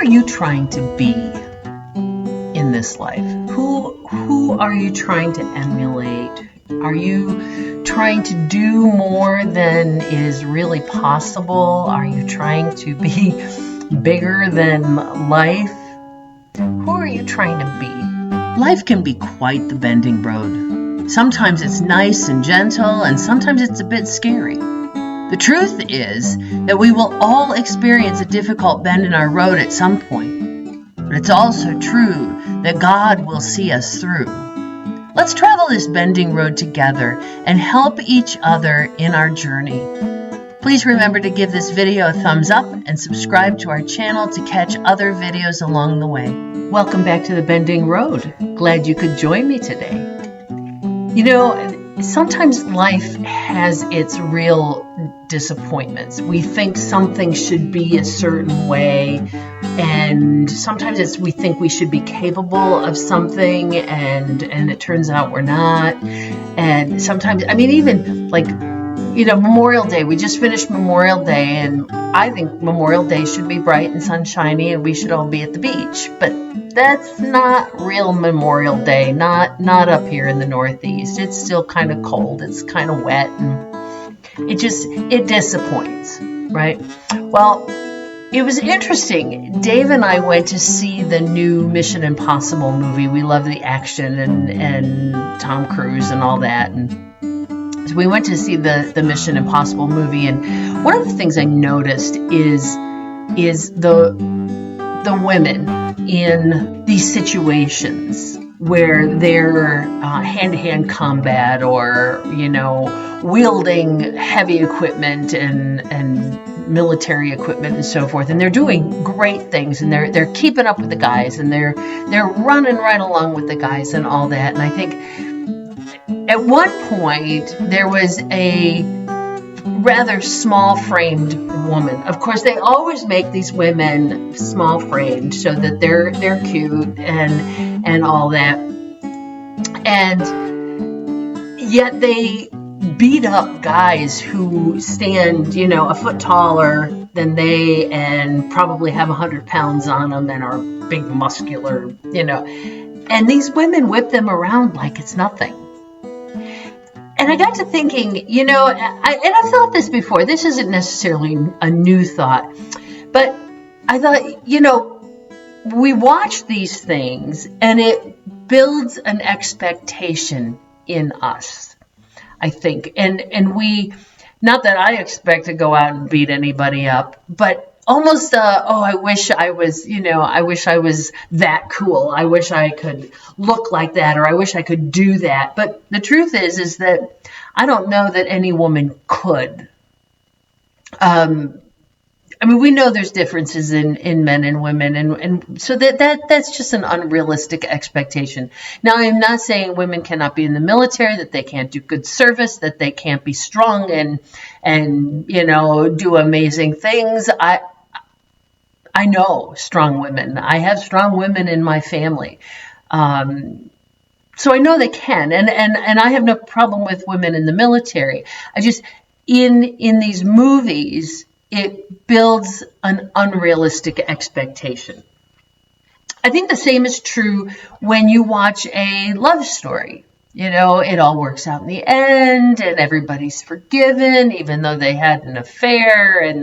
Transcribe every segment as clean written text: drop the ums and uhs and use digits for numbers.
are you trying to be in this life? Who are you trying to emulate? Are you trying to do more than is really possible? Are you trying to be bigger than life? Who are you trying to be? Life can be quite the bending road. Sometimes it's nice and gentle, and sometimes it's a bit scary. The truth is that we will all experience a difficult bend in our road at some point. But it's also true that God will see us through. Let's travel this bending road together and help each other in our journey. Please remember to give this video a thumbs up and subscribe to our channel to catch other videos along the way. Welcome back to the Bending Road. Glad you could join me today. You know, sometimes life has its real disappointments. We think something should be a certain way, and sometimes we think we should be capable of something, and it turns out we're not. And sometimes, even like, Memorial Day, we just finished Memorial Day, and I think Memorial Day should be bright and sunshiny, and we should all be at the beach. But that's not real Memorial Day, not up here in the Northeast. It's still kind of cold, it's kind of wet, and it disappoints, right? Well, it was interesting. Dave and I went to see the new Mission Impossible movie. We love the action and Tom Cruise and all that, and so we went to see the Mission Impossible movie, and one of the things I noticed is the women in these situations where they're hand-to-hand combat, or wielding heavy equipment and military equipment and so forth, and they're doing great things, and they're keeping up with the guys, and they're running right along with the guys and all that. And I think at one point, there was a rather small-framed woman. Of course, they always make these women small-framed so that they're cute and all that. And yet they beat up guys who stand, a foot taller than they and probably have 100 pounds on them and are big, muscular, And these women whip them around like it's nothing. And I got to thinking, I've thought this before. This isn't necessarily a new thought. But I thought, we watch these things and it builds an expectation in us, I think. And we, not that I expect to go out and beat anybody up, but almost, I wish I was that cool. I wish I could look like that, or I wish I could do that. But the truth is that I don't know that any woman could. We know there's differences in men and women, and so that's just an unrealistic expectation. Now, I'm not saying women cannot be in the military, that they can't do good service, that they can't be strong and do amazing things. I know strong women. I have strong women in my family. So I know they can, and I have no problem with women in the military. I just, in these movies, it builds an unrealistic expectation. I think the same is true when you watch a love story. It all works out in the end, and everybody's forgiven, even though they had an affair and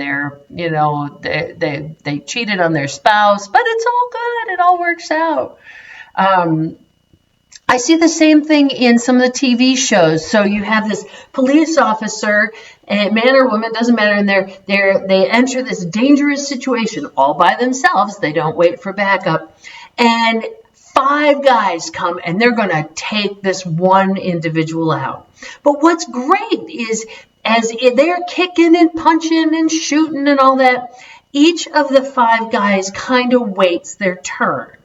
they cheated on their spouse, but it's all good. It all works out. I see the same thing in some of the TV shows. So you have this police officer, and man or woman, doesn't matter, and they enter this dangerous situation all by themselves. They don't wait for backup, and 5 guys come and they're going to take this one individual out. But what's great is as they're kicking and punching and shooting and all that, each of the 5 guys kind of waits their turn.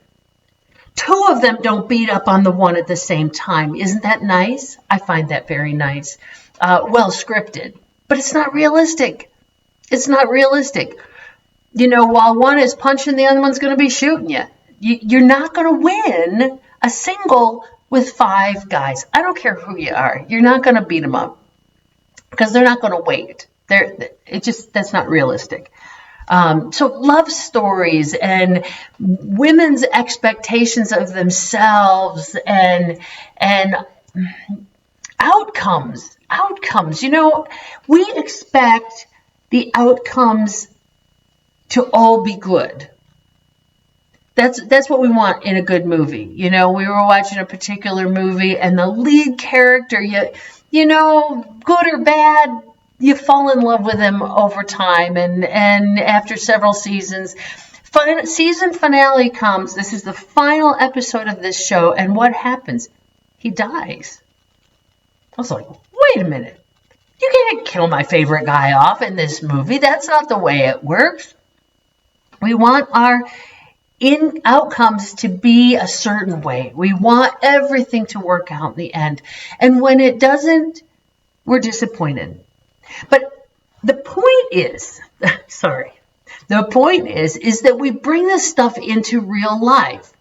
2 of them don't beat up on the one at the same time. Isn't that nice? I find that very nice. Well scripted, but it's not realistic. It's not realistic. While one is punching, the other one's going to be shooting you. You're not going to win a single with 5 guys. I don't care who you are. You're not going to beat them up because they're not going to wait. That's not realistic. So love stories and women's expectations of themselves and outcomes. You know, we expect the outcomes to all be good. That's what we want in a good movie. You know, we were watching a particular movie and the lead character, you know, good or bad, you fall in love with him over time, and after several seasons, season finale comes. This is the final episode of this show, and what happens? He dies. I was like, wait a minute. You can't kill my favorite guy off in this movie. That's not the way it works. We want our outcomes to be a certain way. We want everything to work out in the end. And when it doesn't, we're disappointed. But the point is, the point is that we bring this stuff into real life.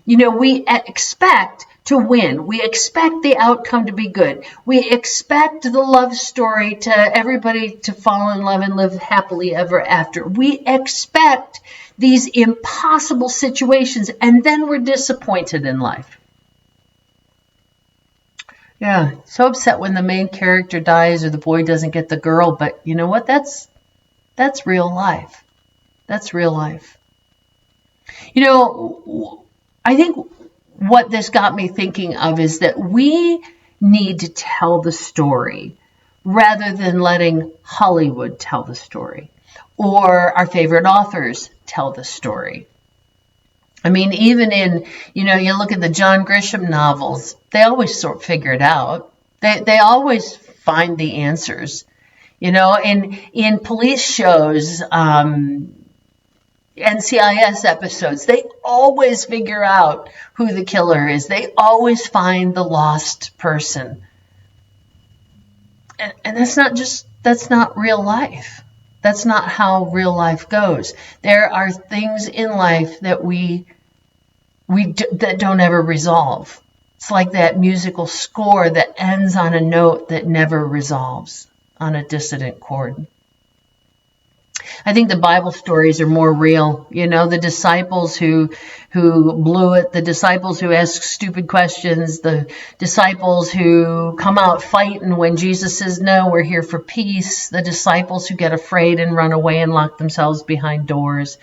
You know, we expect to win. We expect the outcome to be good. We expect the love story to everybody to fall in love and live happily ever after. We expect these impossible situations, and then we're disappointed in life. Yeah, so upset when the main character dies or the boy doesn't get the girl, but you know what? That's real life. That's real life. You know, I think what this got me thinking of is that we need to tell the story rather than letting Hollywood tell the story or our favorite authors tell the story. I mean, even in, you know, you look at the John Grisham novels, they always sort of figure it out. They always find the answers. You know, in police shows, NCIS episodes, they always figure out who the killer is. They always find the lost person. And that's not real life. That's not how real life goes. There are things in life that that don't ever resolve. It's like that musical score that ends on a note that never resolves, on a dissonant chord. I think the Bible stories are more real. You know, the disciples who blew it, the disciples who ask stupid questions, the disciples who come out fighting when Jesus says, no, we're here for peace, the disciples who get afraid and run away and lock themselves behind doors,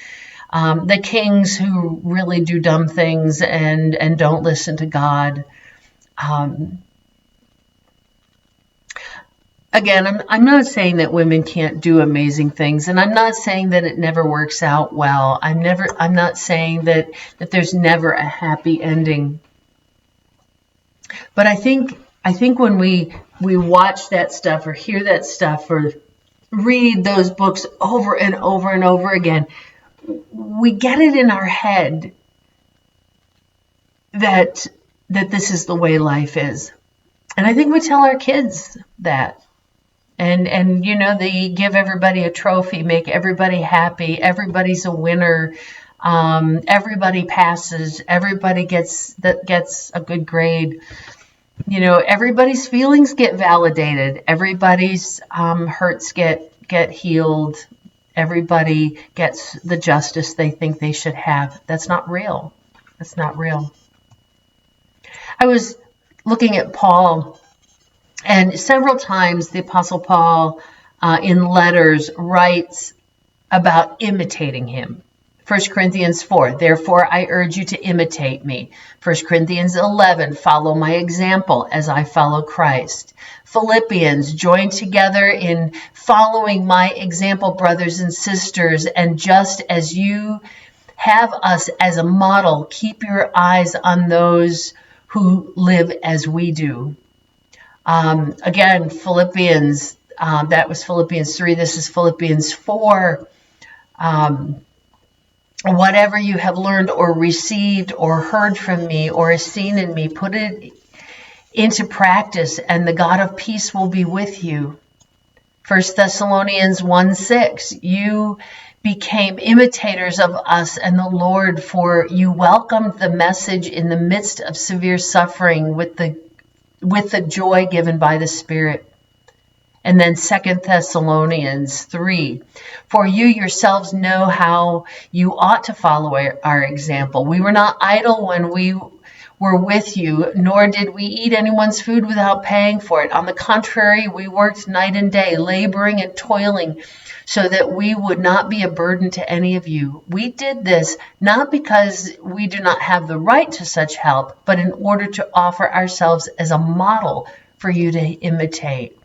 the kings who really do dumb things and don't listen to God. Again, I'm not saying that women can't do amazing things, and I'm not saying that it never works out well. I'm not saying that there's never a happy ending. But I think when we watch that stuff or hear that stuff or read those books over and over and over again, we get it in our head that this is the way life is. And I think we tell our kids that. And you know, they give everybody a trophy, make everybody happy, everybody's a winner, everybody passes, everybody gets a good grade. You know, everybody's feelings get validated, everybody's hurts get healed, everybody gets the justice they think they should have. That's not real. That's not real. I was looking at Paul. And several times the Apostle Paul in letters writes about imitating him. 1 Corinthians 4, therefore I urge you to imitate me. 1 Corinthians 11, follow my example as I follow Christ. Philippians, join together in following my example, brothers and sisters, and just as you have us as a model, keep your eyes on those who live as we do. Again, Philippians, that was Philippians 3. This is Philippians 4. Whatever you have learned or received or heard from me or seen in me, put it into practice, and the God of peace will be with you. 1 Thessalonians 1:6. You became imitators of us and the Lord, for you welcomed the message in the midst of severe suffering with the joy given by the Spirit. And then 2 Thessalonians 3, for you yourselves know how you ought to follow our example. We were not idle when we were with you, nor did we eat anyone's food without paying for it. On the contrary, we worked night and day, laboring and toiling, so that we would not be a burden to any of you. We did this not because we do not have the right to such help, but in order to offer ourselves as a model for you to imitate.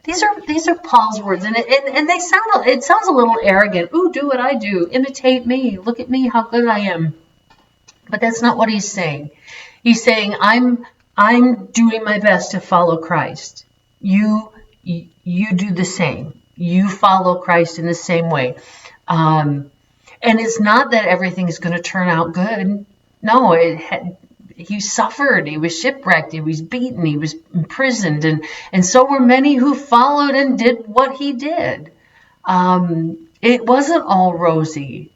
These are Paul's words, and it sounds a little arrogant. Ooh, do what I do, imitate me, look at me, how good I am. But that's not what he's saying. He's saying, I'm doing my best to follow Christ. You do the same. You follow Christ in the same way. And it's not that everything is going to turn out good. No, he suffered. He was shipwrecked. He was beaten. He was imprisoned. And so were many who followed and did what he did. It wasn't all rosy,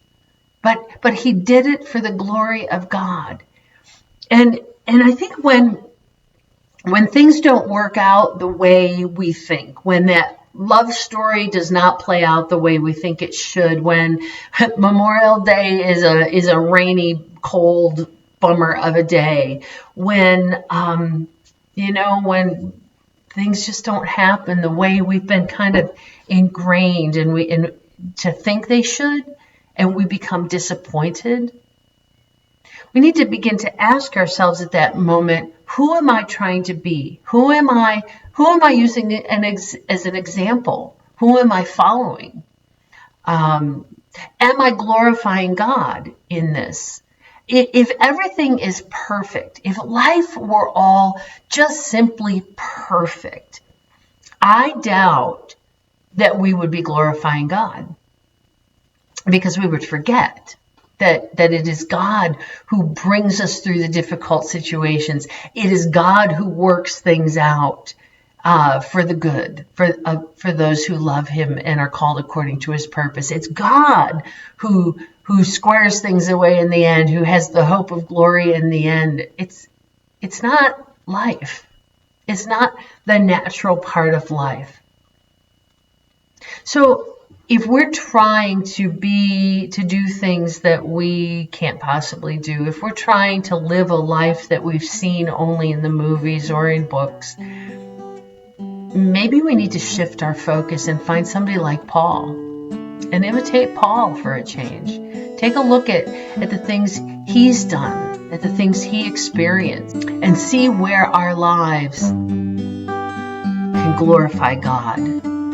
but he did it for the glory of God. And I think when things don't work out the way we think, when that love story does not play out the way we think it should, when Memorial Day is a rainy, cold bummer of a day, when when things just don't happen the way we've been kind of ingrained and to think they should, and we become disappointed, we need to begin to ask ourselves at that moment, who am I trying to be? Who am I using as an example? Who am I following? Am I glorifying God in this? If everything is perfect, if life were all just simply perfect, I doubt that we would be glorifying God, because we would forget that it is God who brings us through the difficult situations. It is God who works things out for the good, for those who love him and are called according to his purpose. It's God who squares things away in the end, who has the hope of glory in the end. It's not life. It's not the natural part of life. So if we're trying to do things that we can't possibly do, if we're trying to live a life that we've seen only in the movies or in books, maybe we need to shift our focus and find somebody like Paul and imitate Paul for a change. Take a look at the things he's done, at the things he experienced, and see where our lives can glorify God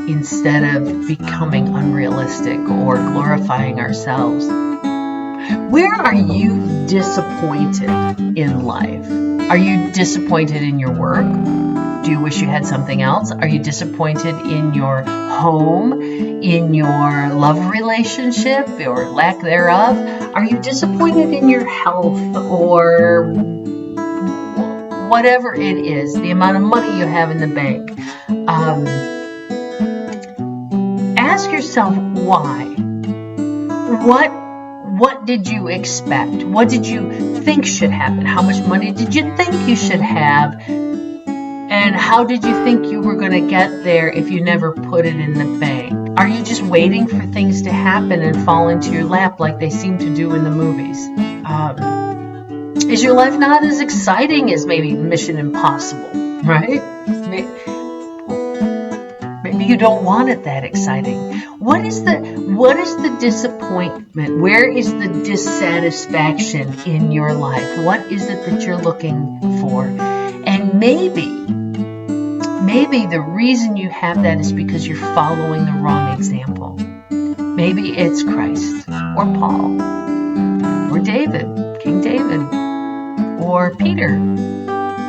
instead of becoming unrealistic or glorifying ourselves. Where are you disappointed in life? Are you disappointed in your work? Do you wish you had something else? Are you disappointed in your home, in your love relationship or lack thereof? Are you disappointed in your health or whatever it is, the amount of money you have in the bank? Ask yourself why. What did you expect? What did you think should happen? How much money did you think you should have? And how did you think you were going to get there if you never put it in the bank? Are you just waiting for things to happen and fall into your lap like they seem to do in the movies? Is your life not as exciting as maybe Mission Impossible, right? Maybe you don't want it that exciting. What is the disappointment? Where is the dissatisfaction in your life? What is it that you're looking for? And maybe the reason you have that is because you're following the wrong example. Maybe it's Christ or Paul or David, King David, or Peter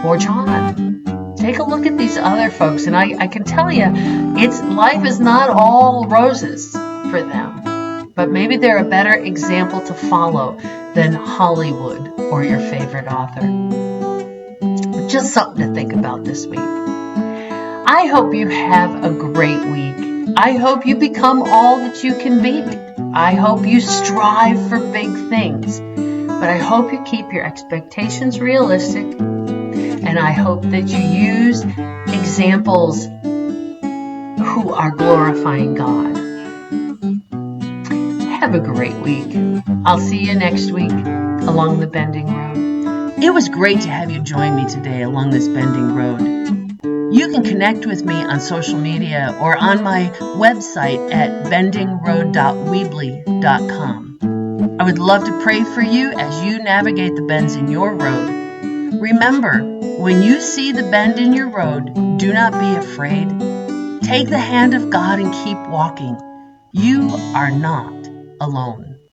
or John. Take a look at these other folks, and I can tell you, life is not all roses for them. But maybe they're a better example to follow than Hollywood or your favorite author. Just something to think about this week. I hope you have a great week. I hope you become all that you can be. I hope you strive for big things. But I hope you keep your expectations realistic. And I hope that you use examples who are glorifying God. Have a great week. I'll see you next week along the bending road. It was great to have you join me today along this bending road. You can connect with me on social media or on my website at bendingroad.weebly.com. I would love to pray for you as you navigate the bends in your road. Remember, when you see the bend in your road, do not be afraid. Take the hand of God and keep walking. You are not alone.